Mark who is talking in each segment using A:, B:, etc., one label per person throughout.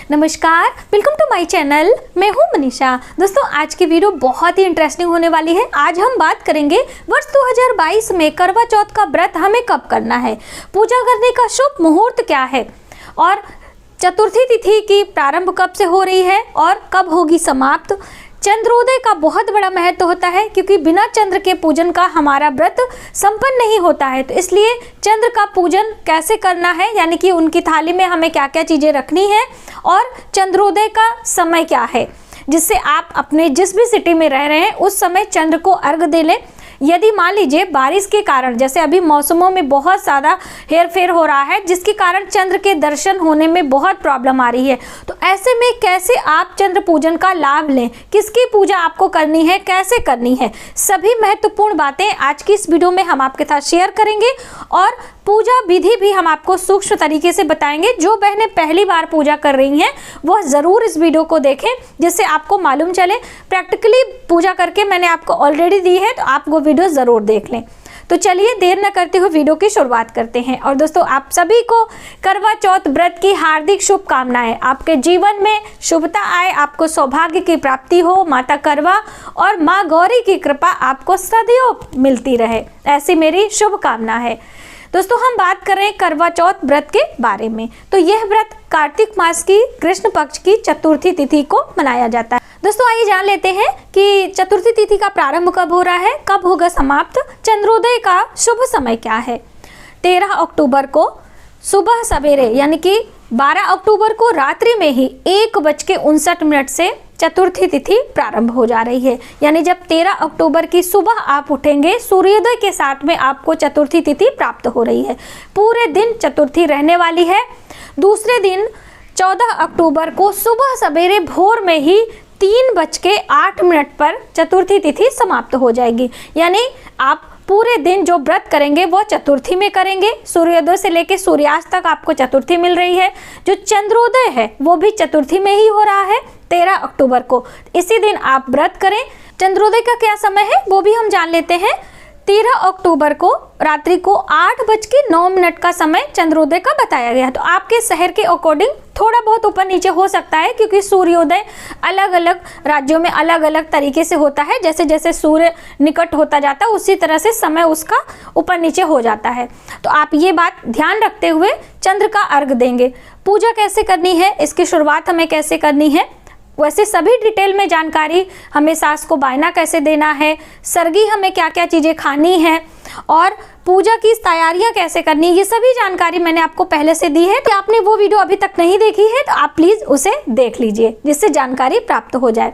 A: नमस्कार, welcome to my channel. मैं हूं मनीषा। दोस्तों, आज की वीडियो बहुत ही इंटरेस्टिंग होने वाली है। आज हम बात करेंगे वर्ष 2022 में करवा चौथ का व्रत हमें कब करना है, पूजा करने का शुभ मुहूर्त क्या है और चतुर्थी तिथि की प्रारंभ कब से हो रही है और कब होगी समाप्त। चंद्रोदय का बहुत बड़ा महत्व होता है क्योंकि बिना चंद्र के पूजन का हमारा व्रत संपन्न नहीं होता है। तो इसलिए चंद्र का पूजन कैसे करना है, यानी कि उनकी थाली में हमें क्या क्या चीज़ें रखनी है और चंद्रोदय का समय क्या है, जिससे आप अपने जिस भी सिटी में रह रहे हैं उस समय चंद्र को अर्घ दे लें। यदि मान लीजिए बारिश के कारण, जैसे अभी मौसमों में बहुत ज़्यादा हेरफेर हो रहा है जिसके कारण चंद्र के दर्शन होने में बहुत प्रॉब्लम आ रही है, तो ऐसे में कैसे आप चंद्र पूजन का लाभ लें, किसकी पूजा आपको करनी है, कैसे करनी है, सभी महत्वपूर्ण बातें आज की इस वीडियो में हम आपके साथ शेयर करेंगे और पूजा विधि भी हम आपको सूक्ष्म तरीके से बताएंगे। जो बहनें पहली बार पूजा कर रही हैं वह ज़रूर इस वीडियो को देखें, जिससे आपको मालूम चले। प्रैक्टिकली पूजा करके मैंने आपको ऑलरेडी दी है, तो आप वो वीडियो ज़रूर देख लें। तो चलिए देर न करते हुए वीडियो की शुरुआत करते हैं। और दोस्तों, आप सभी को करवा चौथ व्रत की हार्दिक शुभकामनाएं। आपके जीवन में शुभता आए, आपको सौभाग्य की प्राप्ति हो, माता करवा और माँ गौरी की कृपा आपको सदैव मिलती रहे, ऐसी मेरी शुभकामना है। दोस्तों, हम बात कर रहे हैं करवा चौथ व्रत के बारे में। तो यह व्रत कार्तिक मास की कृष्ण पक्ष की चतुर्थी तिथि को मनाया जाता है। दोस्तों, आइए जान लेते हैं कि चतुर्थी तिथि का प्रारंभ कब हो रहा है, कब होगा समाप्त, चंद्रोदय का शुभ समय क्या है। 13 अक्टूबर को सुबह सवेरे यानी कि 12 अक्टूबर को रात्रि में ही 1:59 से चतुर्थी तिथि प्रारंभ हो जा रही है। यानी जब 13 अक्टूबर की सुबह आप उठेंगे, सूर्योदय के साथ में आपको चतुर्थी तिथि प्राप्त हो रही है। पूरे दिन चतुर्थी रहने वाली है। दूसरे दिन 14 अक्टूबर को सुबह सवेरे भोर में ही 3:08 पर चतुर्थी तिथि समाप्त हो जाएगी। यानी आप पूरे दिन जो व्रत करेंगे वो चतुर्थी में करेंगे। सूर्योदय से लेकर सूर्यास्त तक आपको चतुर्थी मिल रही है। जो चंद्रोदय है वो भी चतुर्थी में ही हो रहा है 13 अक्टूबर को। इसी दिन आप व्रत करें। चंद्रोदय का क्या समय है वो भी हम जान लेते हैं। 13 अक्टूबर को रात्रि को 8:09 का समय चंद्रोदय का बताया गया है। तो आपके शहर के अकॉर्डिंग थोड़ा बहुत ऊपर नीचे हो सकता है, क्योंकि सूर्योदय अलग अलग राज्यों में अलग अलग तरीके से होता है। जैसे जैसे सूर्य निकट होता जाता है उसी तरह से समय उसका ऊपर नीचे हो जाता है। तो आप ये बात ध्यान रखते हुए चंद्र का अर्घ देंगे। पूजा कैसे करनी है, इसकी शुरुआत हमें कैसे करनी है, वैसे सभी डिटेल में जानकारी, हमें सास को बायना कैसे देना है, सरगी हमें क्या क्या चीज़ें खानी है और पूजा की तैयारियां कैसे करनी है, ये सभी जानकारी मैंने आपको पहले से दी है। तो आपने वो वीडियो अभी तक नहीं देखी है तो आप प्लीज़ उसे देख लीजिए, जिससे जानकारी प्राप्त हो जाए।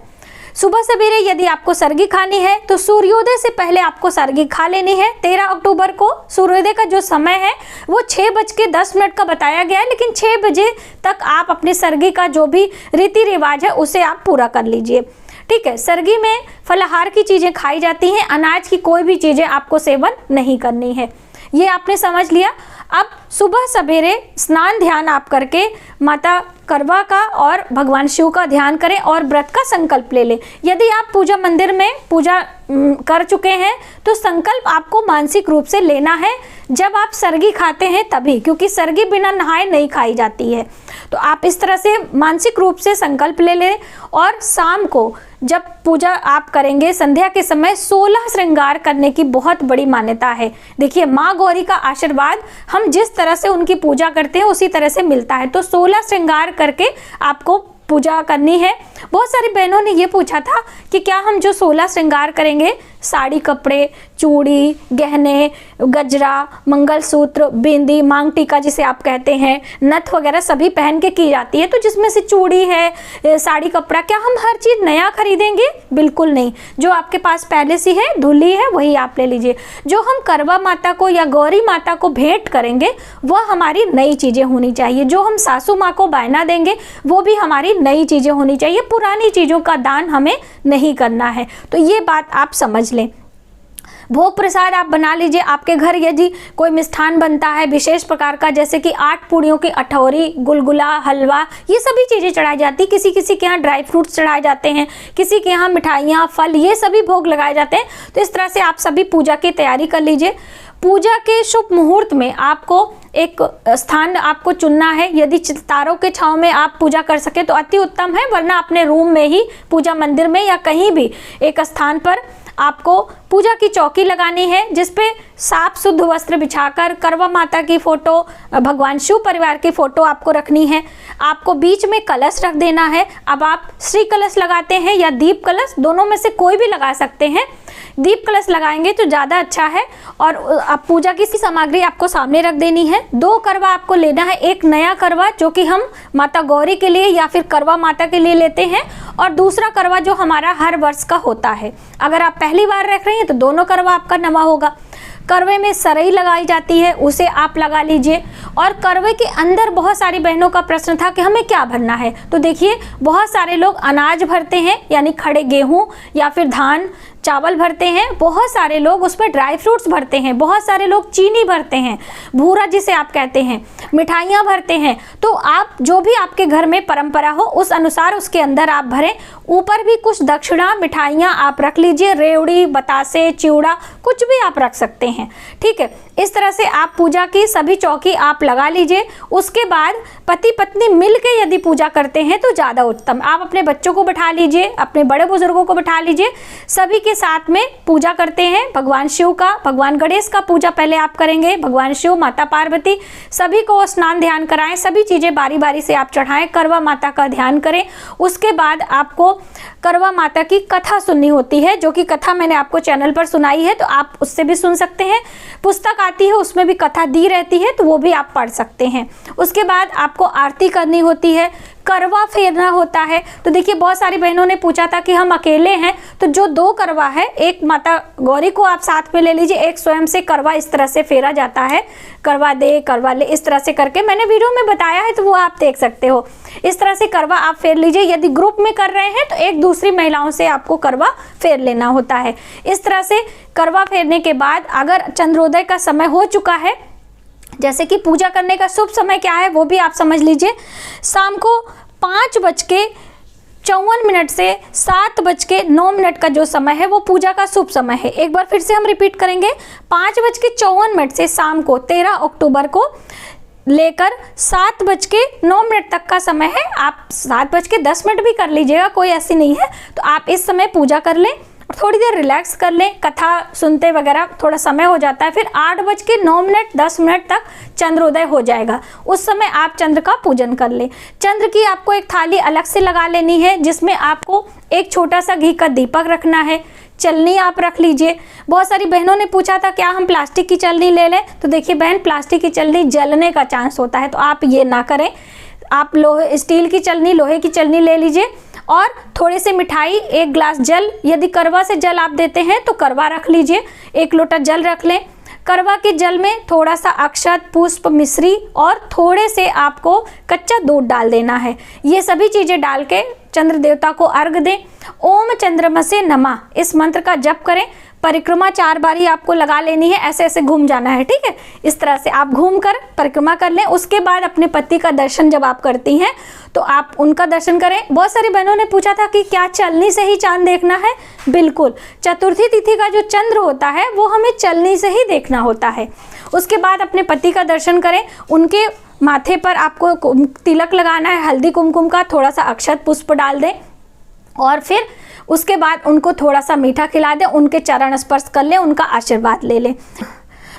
A: सुबह सवेरे यदि आपको सरगी खानी है तो सूर्योदय से पहले आपको सरगी खा लेनी है। 13 अक्टूबर को सूर्योदय का जो समय है वो 6:10 का बताया गया है, लेकिन 6 बजे तक आप अपने सरगी का जो भी रीति रिवाज है उसे आप पूरा कर लीजिए। ठीक है। सरगी में फलाहार की चीज़ें खाई जाती हैं, अनाज की कोई भी चीज़ें आपको सेवन नहीं करनी है, ये आपने समझ लिया। अब सुबह सवेरे स्नान ध्यान आप करके माता करवा का और भगवान शिव का ध्यान करें और व्रत का संकल्प ले लें। यदि आप पूजा मंदिर में पूजा कर चुके हैं तो संकल्प आपको मानसिक रूप से लेना है जब आप सरगी खाते हैं तभी, क्योंकि सरगी बिना नहाए नहीं खाई जाती है। तो आप इस तरह से मानसिक रूप से संकल्प ले लें और शाम को जब पूजा आप करेंगे संध्या के समय 16 श्रृंगार करने की बहुत बड़ी मान्यता है। देखिए, माँ गौरी का आशीर्वाद हम जिस तरह से उनकी पूजा करते हैं उसी तरह से मिलता है। तो 16 श्रृंगार करके आपको पूजा करनी है। बहुत सारी बहनों ने ये पूछा था कि क्या हम जो 16 श्रृंगार करेंगे, साड़ी, कपड़े, चूड़ी, गहने, गजरा, मंगलसूत्र, बिंदी, मांग टीका जिसे आप कहते हैं, नथ वगैरह सभी पहन के की जाती है। तो जिसमें से चूड़ी है, साड़ी, कपड़ा, क्या हम हर चीज़ नया खरीदेंगे? बिल्कुल नहीं। जो आपके पास पहले से है, धुली है, वही आप ले लीजिए। जो हम करवा माता को या गौरी माता को भेंट करेंगे वह हमारी नई चीज़ें होनी चाहिए। जो हम सासू माँ को बायना देंगे वो भी हमारी नई चीज़ें होनी चाहिए। पुरानी चीज़ों का दान हमें नहीं करना है। तो ये बात आप समझ लें। भोग प्रसाद आप बना लीजिए। आपके घर यदि कोई मिष्ठान बनता है विशेष प्रकार का, जैसे कि 8 पूड़ियों की अठौरी, गुलगुला, हलवा, ये सभी चीज़ें चढ़ाई जाती। किसी किसी के यहाँ ड्राई फ्रूट्स चढ़ाए जाते हैं, किसी के यहाँ मिठाइयाँ, फल, ये सभी भोग लगाए जाते हैं। तो इस तरह से आप सभी पूजा की तैयारी कर लीजिए। पूजा के शुभ मुहूर्त में आपको एक स्थान आपको चुनना है। यदि तारों के छांव में आप पूजा कर सके तो अति उत्तम है, वरना अपने रूम में ही, पूजा मंदिर में या कहीं भी एक स्थान पर आपको पूजा की चौकी लगानी है, जिसपे साफ शुद्ध वस्त्र बिछाकर करवा माता की फोटो, भगवान शिव परिवार की फोटो आपको रखनी है। आपको बीच में कलश रख देना है। अब आप श्री कलश लगाते हैं या दीप कलश, दोनों में से कोई भी लगा सकते हैं। दीप कलश लगाएंगे तो ज़्यादा अच्छा है। और आप पूजा की सामग्री आपको सामने रख देनी है। 2 करवा आपको लेना है। एक नया करवा जो कि हम माता गौरी के लिए या फिर करवा माता के लिए लेते हैं, और दूसरा करवा जो हमारा हर वर्ष का होता है। अगर आप पहली बार रख रहे हैं तो दोनों करवा आपका नवा होगा। करवे में सरई लगाई जाती है, उसे आप लगा लीजिए। और करवे के अंदर बहुत सारी बहनों का प्रश्न था कि हमें क्या भरना है, तो देखिए बहुत सारे लोग अनाज भरते हैं, यानी खड़े गेहूं या फिर धान चावल भरते हैं। बहुत सारे लोग उसमें ड्राई फ्रूट्स भरते हैं, बहुत सारे लोग चीनी भरते हैं, भूरा जिसे आप कहते हैं, मिठाइयाँ भरते हैं। तो आप जो भी आपके घर में परंपरा हो उस अनुसार उसके अंदर आप भरें। ऊपर भी कुछ दक्षिणा मिठाइयाँ आप रख लीजिए, रेवड़ी, बतासे, चिवड़ा, कुछ भी आप रख सकते हैं। ठीक है, इस तरह से आप पूजा की सभी चौकी आप लगा लीजिए। उसके बाद पति पत्नी मिलकर यदि पूजा करते हैं तो ज़्यादा उत्तम। आप अपने बच्चों को बिठा लीजिए, अपने बड़े बुजुर्गों को बिठा लीजिए, सभी के साथ में पूजा करते हैं। भगवान शिव का, भगवान गणेश का पूजा पहले आप करेंगे, भगवान शिव, माता पार्वती, सभी को स्नान ध्यान कराएं, सभी चीज़ें बारी बारी से आप चढ़ाएं, करवा माता का ध्यान करें। उसके बाद आपको करवा माता की कथा सुननी होती है, जो कि कथा मैंने आपको चैनल पर सुनाई है, तो आप उससे भी सुन सकते हैं। पुस्तक आती है उसमें भी कथा दी रहती है, तो वो भी आप पढ़ सकते हैं। उसके बाद आपको आरती करनी होती है, करवा फेरना होता है। तो देखिए बहुत सारी बहनों ने पूछा था कि हम अकेले हैं, तो जो 2 करवा है, एक माता गौरी को आप साथ में ले लीजिए, एक स्वयं से करवा इस तरह से फेरा जाता है, करवा दे करवा ले, इस तरह से करके मैंने वीडियो में बताया है, तो वो आप देख सकते हो। इस तरह से करवा आप फेर लीजिए। यदि ग्रुप में कर रहे हैं तो एक दूसरी महिलाओं से आपको करवा फेर लेना होता है। इस तरह से करवा फेरने के बाद अगर चंद्रोदय का समय हो चुका है, जैसे कि पूजा करने का शुभ समय क्या है वो भी आप समझ लीजिए। शाम को 5:54 से 7:09 का जो समय है वो पूजा का शुभ समय है। एक बार फिर से हम रिपीट करेंगे, 5:54 से शाम को 13 अक्टूबर को लेकर 7:09 तक का समय है। आप 7:10 भी कर लीजिएगा, कोई ऐसी नहीं है। तो आप इस समय पूजा कर लें और थोड़ी देर रिलैक्स कर लें, कथा सुनते वगैरह थोड़ा समय हो जाता है। फिर 8:09-10 तक चंद्रोदय हो जाएगा, उस समय आप चंद्र का पूजन कर लें। चंद्र की आपको एक थाली अलग से लगा लेनी है, जिसमें आपको एक छोटा सा घी का दीपक रखना है। चलनी आप रख लीजिए। बहुत सारी बहनों ने पूछा था क्या हम प्लास्टिक की चलनी ले लें, तो देखिए बहन, प्लास्टिक की चलनी जलने का चांस होता है, तो आप ये ना करें। आप स्टील की चलनी, लोहे की चलनी ले लीजिए। और थोड़े से मिठाई, 1 गिलास जल, यदि करवा से जल आप देते हैं तो करवा रख लीजिए, 1 लोटा जल रख लें। करवा के जल में थोड़ा सा अक्षत, पुष्प, मिश्री और थोड़े से आपको कच्चा दूध डाल देना है। ये सभी चीज़ें डाल के चंद्र देवता को अर्घ दें। ओम चंद्रमसे नमः इस मंत्र का जप करें। परिक्रमा 4 बारी आपको लगा लेनी है, ऐसे ऐसे घूम जाना है, ठीक है। इस तरह से आप घूम कर परिक्रमा कर लें। उसके बाद अपने पति का दर्शन जब आप करती हैं तो आप उनका दर्शन करें। बहुत सारी बहनों ने पूछा था कि क्या चलनी से ही चांद देखना है? बिल्कुल, चतुर्थी तिथि का जो चंद्र होता है वो हमें चलनी से ही देखना होता है। उसके बाद अपने पति का दर्शन करें। उनके माथे पर आपको तिलक लगाना है, हल्दी कुमकुम का, थोड़ा सा अक्षत पुष्प डाल दें और फिर उसके बाद उनको थोड़ा सा मीठा खिला दें, उनके चरण स्पर्श कर लें, उनका आशीर्वाद ले लें।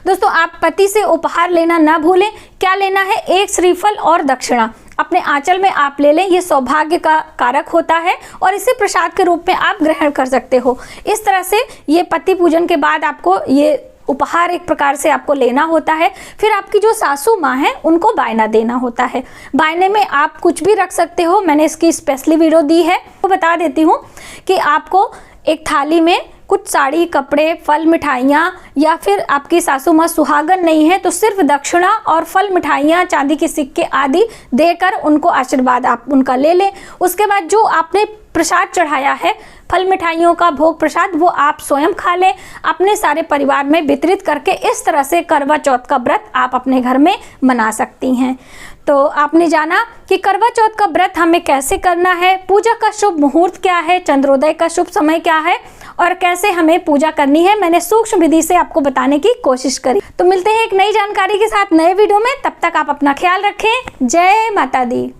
A: दोस्तों, आप पति से उपहार लेना ना भूलें। क्या लेना है? 1 श्रीफल और दक्षिणा अपने आंचल में आप ले लें। ये सौभाग्य का कारक होता है और इसे प्रसाद के रूप में आप ग्रहण कर सकते हो। इस तरह से ये पति पूजन के बाद आपको ये उपहार एक प्रकार से आपको लेना होता है। फिर आपकी जो सासू माँ हैं उनको बायना देना होता है। बायने में आप कुछ भी रख सकते हो, मैंने इसकी स्पेशली वीडियो दी है, तो बता देती हूँ कि आपको एक थाली में कुछ साड़ी, कपड़े, फल, मिठाइयाँ, या फिर आपकी सासू माँ सुहागन नहीं है तो सिर्फ दक्षिणा और फल, मिठाइयाँ, चांदी के सिक्के आदि देकर उनको आशीर्वाद आप उनका ले लें। उसके बाद जो आपने प्रसाद चढ़ाया है, फल मिठाइयों का भोग प्रसाद, वो आप स्वयं खा लें, अपने सारे परिवार में वितरित करके। इस तरह से करवा चौथ का व्रत आप अपने घर में मना सकती हैं। तो आपने जाना कि करवा चौथ का व्रत हमें कैसे करना है, पूजा का शुभ मुहूर्त क्या है, चंद्रोदय का शुभ समय क्या है और कैसे हमें पूजा करनी है मैंने सूक्ष्म विधि से आपको बताने की कोशिश करी। तो मिलते हैं एक नई जानकारी के साथ नए वीडियो में, तब तक आप अपना ख्याल रखें। जय माता दी।